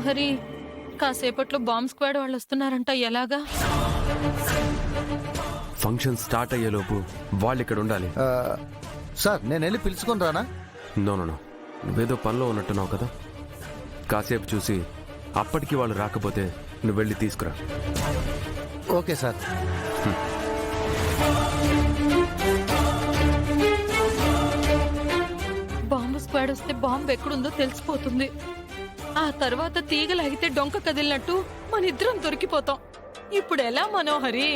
మనోహరి, కాసేపట్లో bomb squad వాళ్ళు వస్తున్నారంట. ఎలాగా? ఫంక్షన్ స్టార్ట్ అయ్యేలోపు వాళ్ళు ఇక్కడ ఉండాలి. సార్ నేను వెళ్ళి పిలుచుకొని రానా? నో నో నో, నువ్వేదో పనిలో ఉన్నట్టున్నావు కదా, కాసేపు చూసి అప్పటికి వాళ్ళు రాకపోతే నువ్వు వెళ్ళి తీసుకురా. Okay sir. బాంబు స్క్వాడ్ వస్తే బాంబు ఎక్కడుందో తెలిసిపోతుంది. ఆ తర్వాత తీగలాగితే డొంక కదిలినట్టు మనిద్దరం దొరికిపోతాం. ఇప్పుడు ఎలా మనోహరి?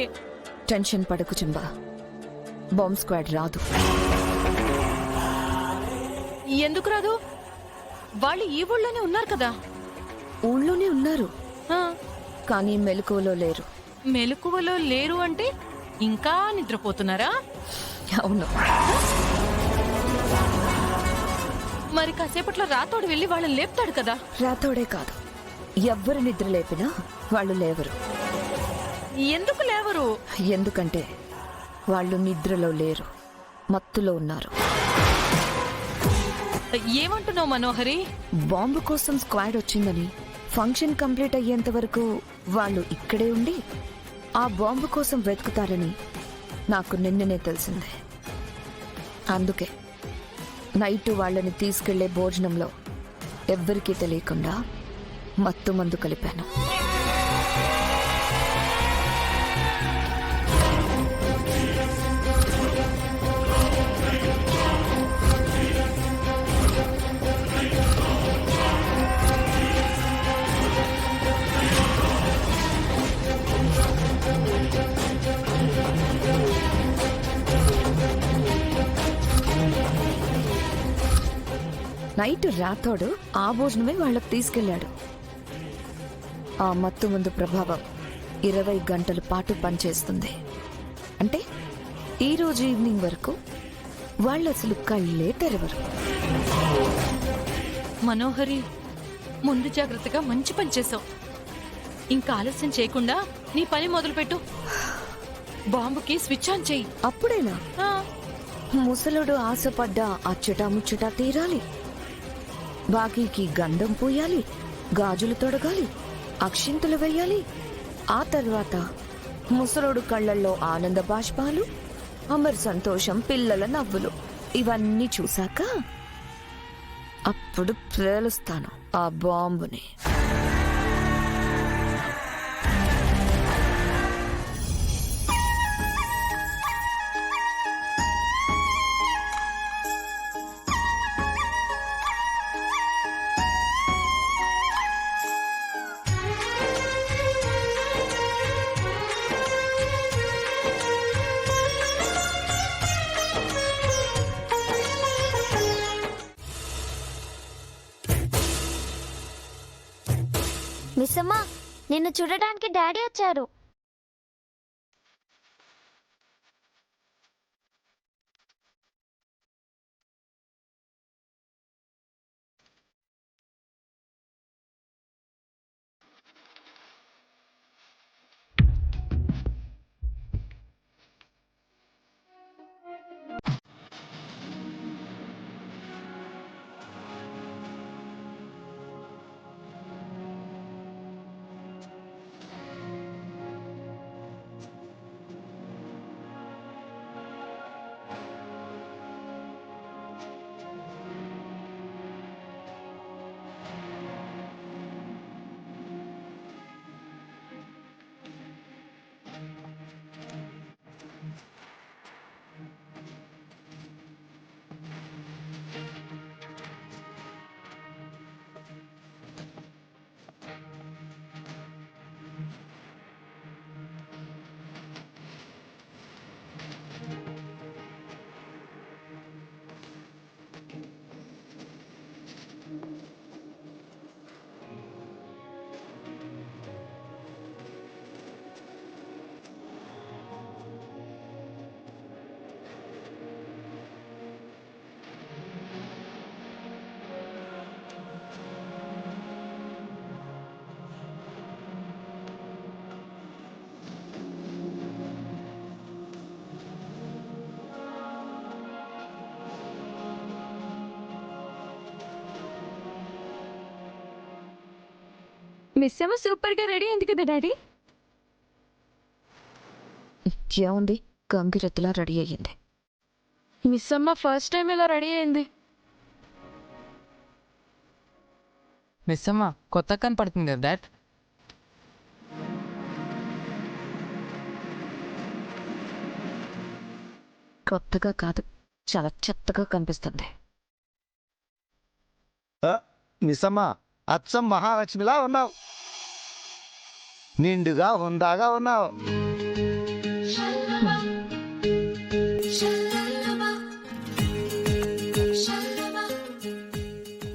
టెన్షన్ పడకు చంబా, బాంబ్ స్క్వాడ్ రాదు. ఎందుకు రాదు? వాళ్ళు ఈ ఊళ్ళోనే ఉన్నారు కదా. ఊళ్ళోనే ఉన్నారు, ఆ, కానీ మెలకువలో లేరు. మెలకువలో లేరు అంటే ఇంకా నిద్రపోతున్నారా? అవును. మరి కాసేపట్లో రాతోడు వెళ్ళి వాళ్ళని లేపుతాడు కదా. రాతోడే కాదు, ఎవ్వరు నిద్ర లేపినా వాళ్ళు లేవరు. ఎందుకు లేవరు? ఎందుకంటే వాళ్ళు నిద్రలో లేరు, మత్తులో ఉన్నారు. ఏమంటున్నావు మనోహరి? బాంబు కోసం స్క్వాడ్ వచ్చిందని ఫంక్షన్ కంప్లీట్ అయ్యేంత వరకు వాళ్ళు ఇక్కడే ఉండి ఆ బాంబు కోసం వెతుకుతారని నాకు నిన్ననే తెలిసిందే. అందుకే నైట్ వాళ్ళని తీసుకెళ్లే భోజనంలో ఎవ్వరికీ తెలియకుండా మత్తు మందు కలిపాను. నైట్ రాతోడు ఆ భోజనమే వాళ్ళకు తీసుకెళ్లాడు. ఆ మత్తు ముందు ప్రభావం 20 గంటల పాటు పనిచేస్తుంది. అంటే ఈ రోజు ఈవినింగ్ వరకు వాళ్ళు అసలు కళ్ళే తెరవరు. మనోహరి, ముందు జాగ్రత్తగా మంచి పని చేసావు. ఇంకా ఆలస్యం చేయకుండా నీ పని మొదలుపెట్టు. బాంబుకి స్విచ్ ఆన్ చెయ్యి. అప్పుడేనా? ఆ, ముసలుడు ఆశపడ్డా అచ్చటా ముచ్చటా తీరాలి. బాకీకి గంధం పూయాలి, గాజులు తొడగాలి, అక్షింతలు వెయ్యాలి. ఆ తర్వాత ముసలోడు కళ్ళల్లో ఆనంద బాష్పాలు, అమర్ సంతోషం, పిల్లల నవ్వులు. ఇవన్నీ చూశాక అప్పుడు పేలుస్తాను ఆ బాంబుని. మిస్సమ్మ, నిన్ను చూడడానికి డాడీ వచ్చారు. మిస్ అమ్మ సూపర్ గా రెడీ అయింది కదా డాడీ. ఏముంది, గంగిరెద్దులా రెడీ అయ్యింది. మిస్ అమ్మ ఫస్ట్ టైం ఇలా రెడీ అయింది. మిస్ అమ్మ కొత్త కనపడుతుంది కదా డాడ్. కొత్తగా కాదు, చాలా చెత్తగా కనిపిస్తుంది. మిస్సమ్మ అచ్చం మహాలక్ష్మిలా ఉన్నావు, నిండుగా హుందాగా ఉన్నావు.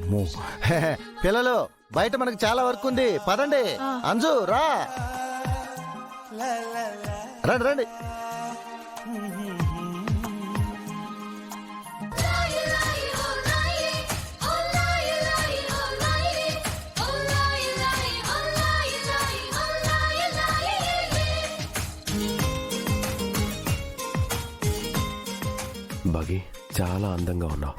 అమ్మో. పిల్లలు బయట మనకు చాలా వర్క్ ఉంది, పదండి. అంజు రా, రండి రండి. బగి చాలా అందంగా ఉన్నావు.